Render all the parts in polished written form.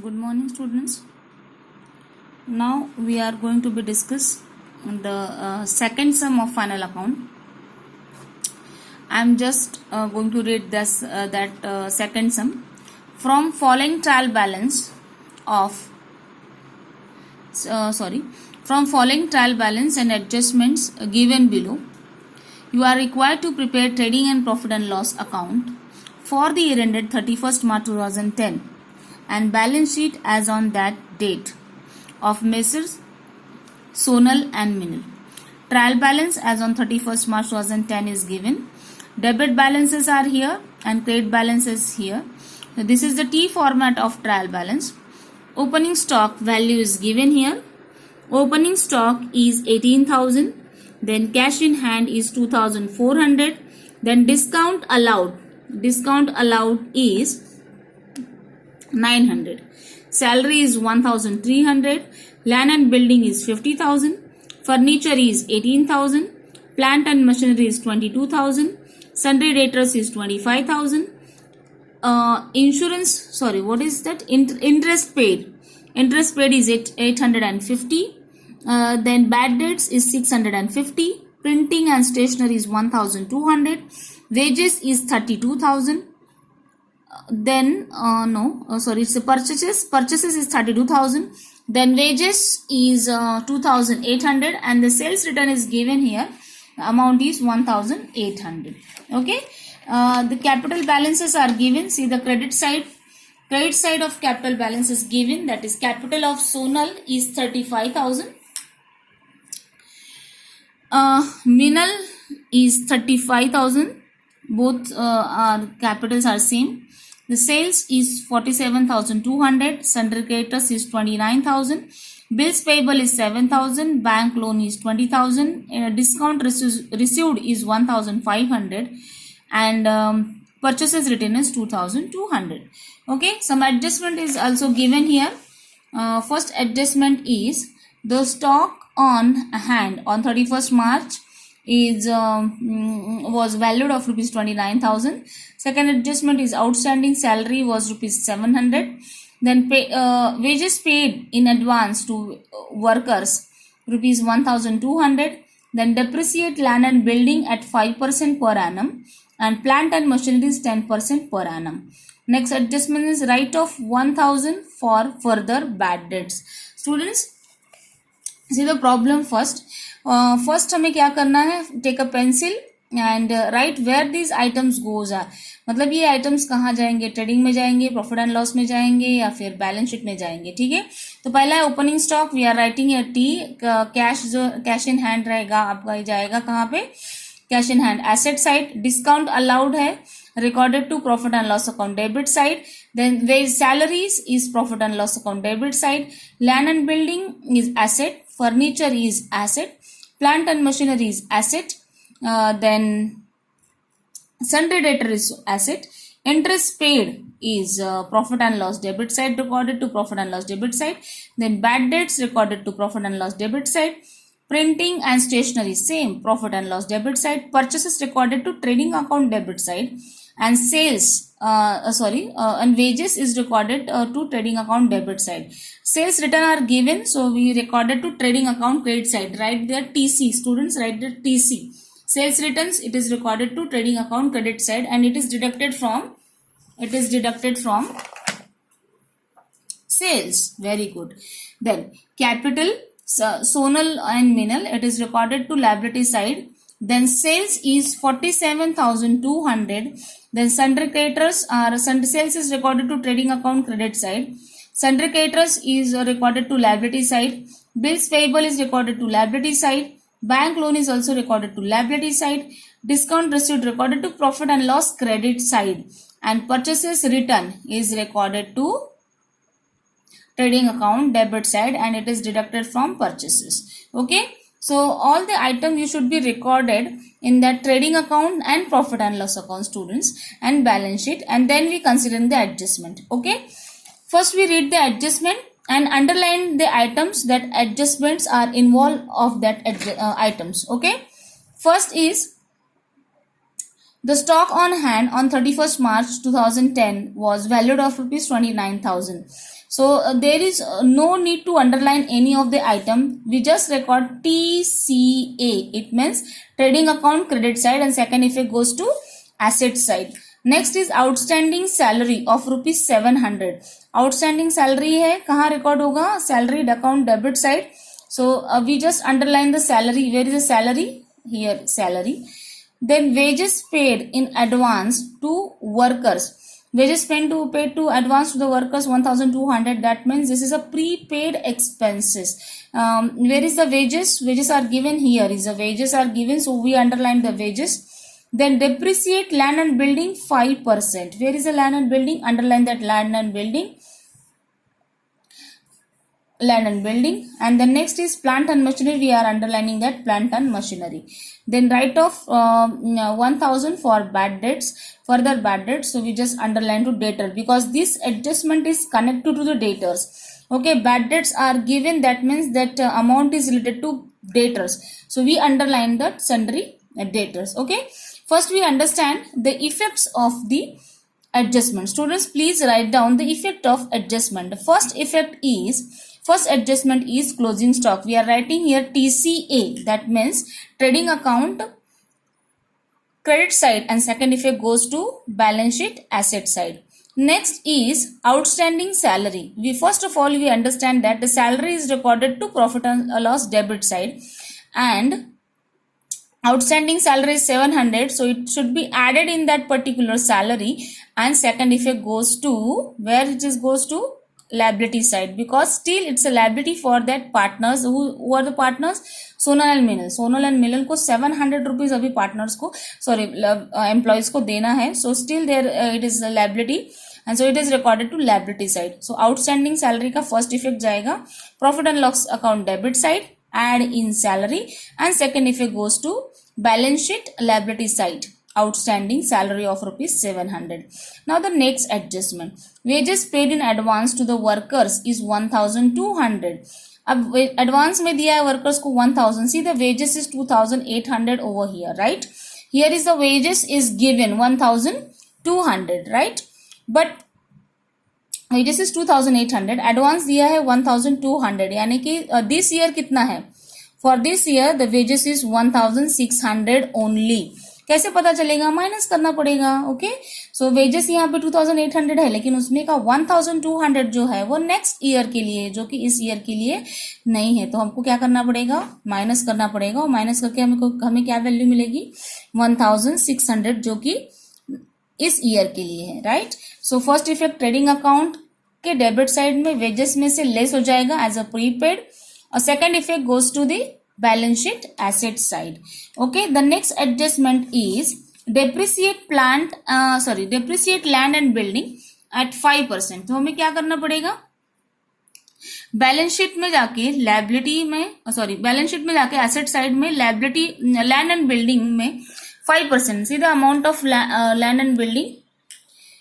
Good morning, students. Now we are going to be discuss the second sum of final account. I am just going to read this that second sum. From following trial balance of from following trial balance and adjustments given below, you are required to prepare trading and profit and loss account for the year ended 31st March 2010 and balance sheet as on that date of Messrs. Sonal and Minal. Trial balance as on 31st March 2010 is given. Debit balances are here and credit balance is here. So this is the T format of trial balance. Opening stock value is given here. Opening stock is 18,000. Then cash in hand is 2,400. Then discount allowed. Discount allowed is 900. Salary is 1,300. Land and building is 50,000. Furniture is 18,000. Plant and machinery is 22,000. Sundry debtors is 25,000. What is that? Interest paid. Interest paid is 850. Then bad debts is 650. Printing and stationery is 1,200. Wages is 32,000. It's the purchases. Purchases is 32,000. Then wages is 2,800 and the sales return is given here. The amount is 1,800. Okay. The capital balances are given. See the credit side. Credit side of capital balance is given. That is capital of Sonal is 35,000. Minal is 35,000. Both our capitals are same. The sales is 47,200. Sundry creditors is 29,000. Bills payable is 7,000. Bank loan is 20,000. Discount received is 1,500. And purchases written is 2,200. Okay. Some adjustment is also given here. First adjustment is the stock on hand on 31st March is was valued of rupees 29,000. Second adjustment is outstanding salary was rupees 700. Then wages paid in advance to workers rupees 1,200. Then depreciate land and building at 5% per annum and plant and machinery is 10% per annum. Next adjustment is write off 1,000 for further bad debts. Students, see the problem first. First हमें क्या करना है, take a pencil and write where these items goes are. मतलब ये items कहाँ जाएंगे, trading में जाएंगे, प्रॉफिट एंड लॉस में जाएंगे या फिर बैलेंस शीट में जाएंगे. ठीक है. तो पहला है opening stock. We are writing a T. Cash जो कैश इन हैंड रहेगा आपका ये जाएगा कहाँ पे, cash in hand. Asset side discount allowed है, recorded to profit and loss account debit side. Then wage salaries is profit and loss account debit side. Land and building is asset. Furniture is asset. Plant and machinery is asset. Then sundry debtor is asset. Interest paid is profit and loss debit side, recorded to profit and loss debit side. Then bad debts recorded to profit and loss debit side. Printing and stationery same, profit and loss debit side. Purchases recorded to trading account debit side. And sales and wages is recorded to trading account debit side. Sales return are given, so we recorded to trading account credit side. Write there TC. Students, write there TC. Sales returns, it is recorded to trading account credit side and it is deducted from sales. Very good. Then capital Sonal and Minal, it is recorded to liability side. Then sales is 47,200. Then sundry creditors are sales is recorded to trading account credit side. Sundry creditors is recorded to liability side. Bills payable is recorded to liability side. Bank loan is also recorded to liability side. Discount received recorded to profit and loss credit side. And purchases return is recorded to trading account debit side and it is deducted from purchases. Okay. So all the items you should be recorded in that trading account and profit and loss account, students, and balance sheet, and then we consider the adjustment. Okay. First we read the adjustment and underline the items that adjustments are involved of that items. Okay. First is the stock on hand on 31st March 2010 was valued of rupees 29,000. So there is no need to underline any of the item. We just record TCA. It means trading account credit side, and second effect goes to asset side. Next is outstanding salary of rupees 700. Outstanding salary है, कहाँ record होगा? Salaried account debit side. So we just underline the salary. Where is the salary? Here, salary. Then wages paid in advance to workers. Wages paid to advance to the workers 1200. That means this is a prepaid expenses. Where is the wages? Wages are given here. Is the wages are given, so we underline the wages. Then depreciate land and building 5%. Where is the land and building? Underline that land and building. Land and building. And the next is plant and machinery. We are underlining that plant and machinery. Then write off 1000 for bad debts, further bad debts. So we just underline to debtor, because this adjustment is connected to the debtors. Okay, bad debts are given, that means that amount is related to debtors, so we underline that sundry debtors. Okay, first we understand the effects of the adjustment. Students, please write down the effect of adjustment. The first adjustment is closing stock. We are writing here TCA, that means trading account credit side, and second effect goes to balance sheet asset side. Next is outstanding salary. We first of all we understand that the salary is recorded to profit and loss debit side, and outstanding salary is 700, so it should be added in that particular salary, and second effect goes to where it is goes to liability side, because still it's a liability for that partners. Who are the partners? Sonal and Minal. Sonal and Minal को 700 rupees अभी partners को employees को देना है, so still there it is a liability, and so it is recorded to liability side. So outstanding salary का first effect जाएगा profit and loss account debit side, add in salary, and second effect goes to balance sheet liability side, outstanding salary of rupees 700. Now the next adjustment, wages paid in advance to the workers is 1200. अब advance में दिया है workers को 1000. See, the wages is 2800 over here, right? Here is the wages is given 1200, right? But wages is 2800, advance दिया है 1200, यानी कि this year कितना है? For this year the wages is 1600 only. कैसे पता चलेगा? माइनस करना पड़ेगा. ओके, सो वेजेस यहाँ पे 2800 है, लेकिन उसमें का 1200 जो है वो नेक्स्ट ईयर के लिए, जो कि इस ईयर के लिए नहीं है, तो हमको क्या करना पड़ेगा? माइनस करना पड़ेगा, और माइनस करके हमें क्या वैल्यू मिलेगी? 1600, जो कि इस ईयर के लिए है, right? So first effect trading account के डेबिट साइड में वेजेस में से लेस हो जाएगा एज अ प्रीपेड, और second effect goes to the balance sheet asset side. Okay, the next adjustment is depreciate land and building at 5%. तो हमें क्या करना पड़ेगा? बैलेंस शीट में जाके लायबिलिटी में बैलेंस शीट में जाके एसेट साइड में लायबिलिटी लैंड एंड बिल्डिंग में 5%. See the amount of land and building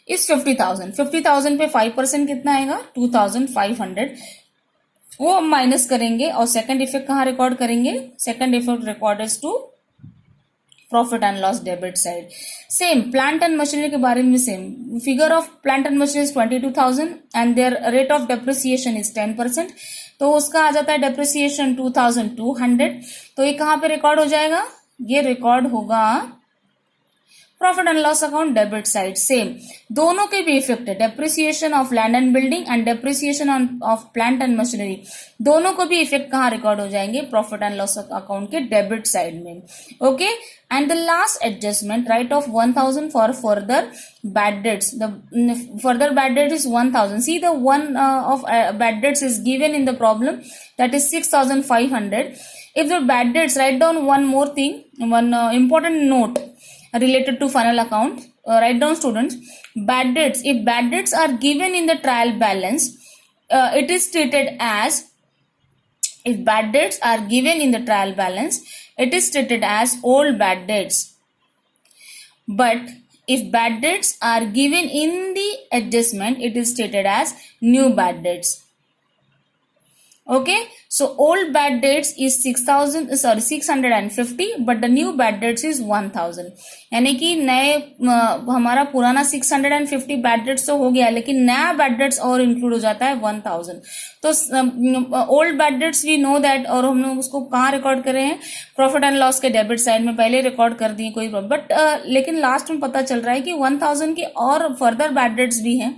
is 50,000. 50,000 पे 5% कितना आएगा? 2,500. वो हम माइनस करेंगे, और सेकंड इफेक्ट कहाँ रिकॉर्ड करेंगे? Second effect record is to profit and loss debit side. Same plant and machinery के बारे में same figure of plant and machinery is 22,000 and their rate of depreciation is 10%. तो उसका आ जाता है डेप्रिसिएशन 2,200. तो ये कहाँ पे रिकॉर्ड हो जाएगा? ये रिकॉर्ड होगा profit and loss account debit side. Same दोनों के भी इफेक्ट है, depreciation of land and building and depreciation of plant and machinery, दोनों को भी इफेक्ट कहाँ रिकॉर्ड हो जाएंगे? प्रॉफिट एंड लॉस अकाउंट के डेबिट साइड में. Okay, and the last adjustment, right off 1000 for further bad dates. The further bad debt is 1000. See the one of bad debts is given in the problem, that is 6500. If the bad debts, write down one more thing, one important note related to final account. Write down, students, bad debts. If bad debts are given in the trial balance, it is treated as, if bad debts are given in the trial balance, it is treated as old bad debts. But if bad debts are given in the adjustment, it is treated as new bad debts. Okay, so old bad debts is 650, but the new bad debts is 1000. यानी कि नए हमारा पुराना 650 bad debts तो हो गया, लेकिन नया बैड डेट्स और इंक्लूड हो जाता है 1000. तो old bad debts we know that, और हम लोग उसको कहाँ रिकॉर्ड कर रहे हैं, प्रॉफिट एंड लॉस के डेबिट साइड में पहले रिकॉर्ड कर दिए कोई प्रॉब्लम, बट लेकिन लास्ट में पता चल रहा है कि 1000 के और फर्दर बैड डेट्स भी हैं,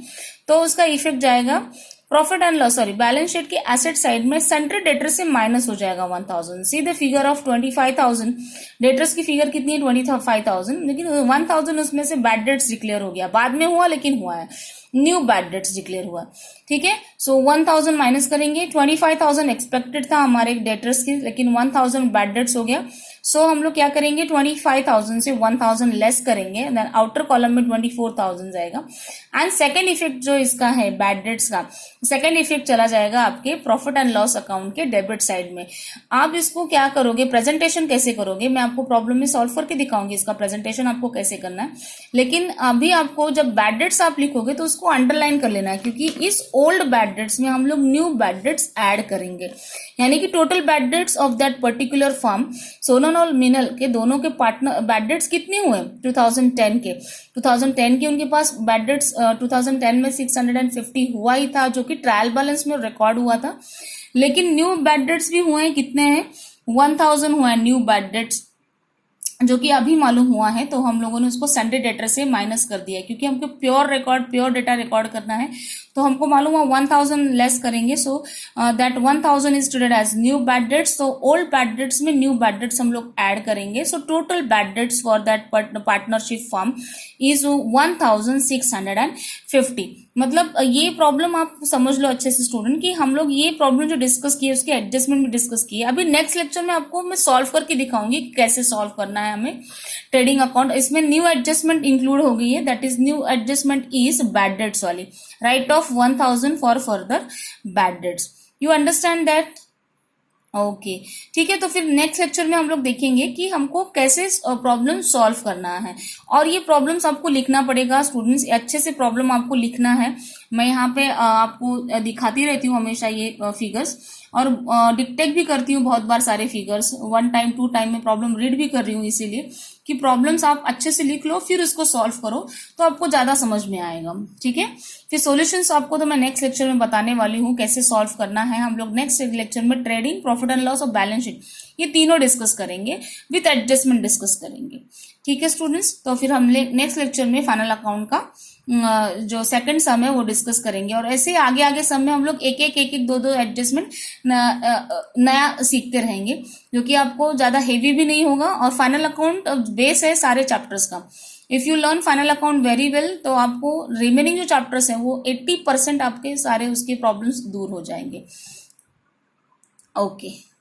तो उसका इफेक्ट जाएगा profit and loss balance sheet के एसेट साइड में सेंट्री डेटर्स से माइनस हो जाएगा 1000. See the figure of 25000. Debtors की फिगर कितनी है 25000, लेकिन 1000 उसमें से बैड डेट्स डिक्लेयर हो गया, बाद में हुआ लेकिन हुआ है, न्यू बैड डेट्स डिक्लेयर हुआ. ठीक है, सो 1000 माइनस करेंगे. 25000 एक्सपेक्टेड था हमारे डेटर्स की, लेकिन 1000 बैड डेट्स हो गया. सो हम लोग क्या करेंगे, 25000 से 1000 लेस करेंगे, देन आउटर कॉलम में 24000 जाएगा. एंड सेकेंड इफेक्ट जो इसका है बैड डेट्स का, सेकेंड इफेक्ट चला जाएगा आपके प्रॉफिट एंड लॉस अकाउंट के डेबिट साइड में. आप इसको क्या करोगे, प्रेजेंटेशन कैसे करोगे, मैं आपको प्रॉब्लम में सॉल्व करके दिखाऊंगी इसका प्रेजेंटेशन आपको कैसे करना है. लेकिन अभी आपको जब बैड डेट्स आप लिखोगे तो उसको अंडरलाइन कर लेना है, क्योंकि इस ओल्ड बैड डेट्स में हम लोग न्यू बैड डेट्स ऐड करेंगे. यानी कि total bad dates of that particular firm, Sonal और मिनल के दोनों के पार्टनर बैड डेट्स कितने हुए 2010 के. 2010 के उनके पास बैड डेट्स 2010 में 650 हुआ ही था, जो कि ट्रायल बैलेंस में रिकॉर्ड हुआ था. लेकिन न्यू बैड डेट्स भी हुए हैं, कितने हैं 1000 हुए हैं न्यू बैड डेट्स, जो कि अभी मालूम हुआ है. तो हम लोगों ने उसको सन्डे डेटा से माइनस कर दिया है, क्योंकि हमको प्योर डेटा रिकॉर्ड करना है. तो हमको मालूम हुआ 1000 लेस करेंगे, so that 1000 is treated as new bad debts. तो ओल्ड बैड डेट्स में न्यू बैड डेट्स हम लोग ऐड करेंगे. So total bad debts for that partnership firm is 1650. मतलब ये प्रॉब्लम आप समझ लो अच्छे से स्टूडेंट, कि हम लोग ये प्रॉब्लम जो डिस्कस की है उसके एडजस्टमेंट भी डिस्कस की है. अभी नेक्स्ट लेक्चर में आपको मैं सॉल्व करके दिखाऊंगी कैसे सॉल्व करना है हमें ट्रेडिंग अकाउंट. इसमें न्यू एडजस्टमेंट इंक्लूड हो गई है, that is new adjustment is bad debts वाली, write off 1000 for further bad debts. You understand that? Okay, ठीक है. तो फिर नेक्स्ट लेक्चर में हम लोग देखेंगे कि हमको कैसे प्रॉब्लम सॉल्व करना है, और ये प्रॉब्लम्स आपको लिखना पड़ेगा स्टूडेंट्स, अच्छे से प्रॉब्लम आपको लिखना है. मैं यहाँ पे आपको दिखाती रहती हूँ हमेशा ये फिगर्स, और डिक्टेट भी करती हूँ बहुत बार सारे फिगर्स, 1 टाइम 2 टाइम में प्रॉब्लम रीड भी कर रही हूँ, इसीलिए कि प्रॉब्लम्स आप अच्छे से लिख लो, फिर उसको सॉल्व करो तो आपको ज्यादा समझ में आएगा. ठीक है, फिर सॉल्यूशंस आपको तो मैं नेक्स्ट लेक्चर में बताने वाली हूँ कैसे सॉल्व करना है. हम लोग नेक्स्ट लेक्चर में ट्रेडिंग, प्रॉफिट एंड लॉस और बैलेंस शीट, ये तीनों डिस्कस करेंगे, विथ एडजस्टमेंट डिस्कस करेंगे. ठीक है स्टूडेंट्स, तो फिर हम नेक्स्ट लेक्चर में फाइनल अकाउंट का जो सेकंड सम है वो डिस्कस करेंगे, और ऐसे आगे आगे सम में हम लोग एक एक दो एडजस्टमेंट नया सीखते रहेंगे, जो कि आपको ज्यादा हेवी भी नहीं होगा. और फाइनल अकाउंट बेस है सारे चैप्टर्स का. If you learn final account very well, तो आपको रिमेनिंग जो चैप्टर्स हैं वो 80% आपके सारे उसके प्रॉब्लम्स दूर हो जाएंगे. ओके.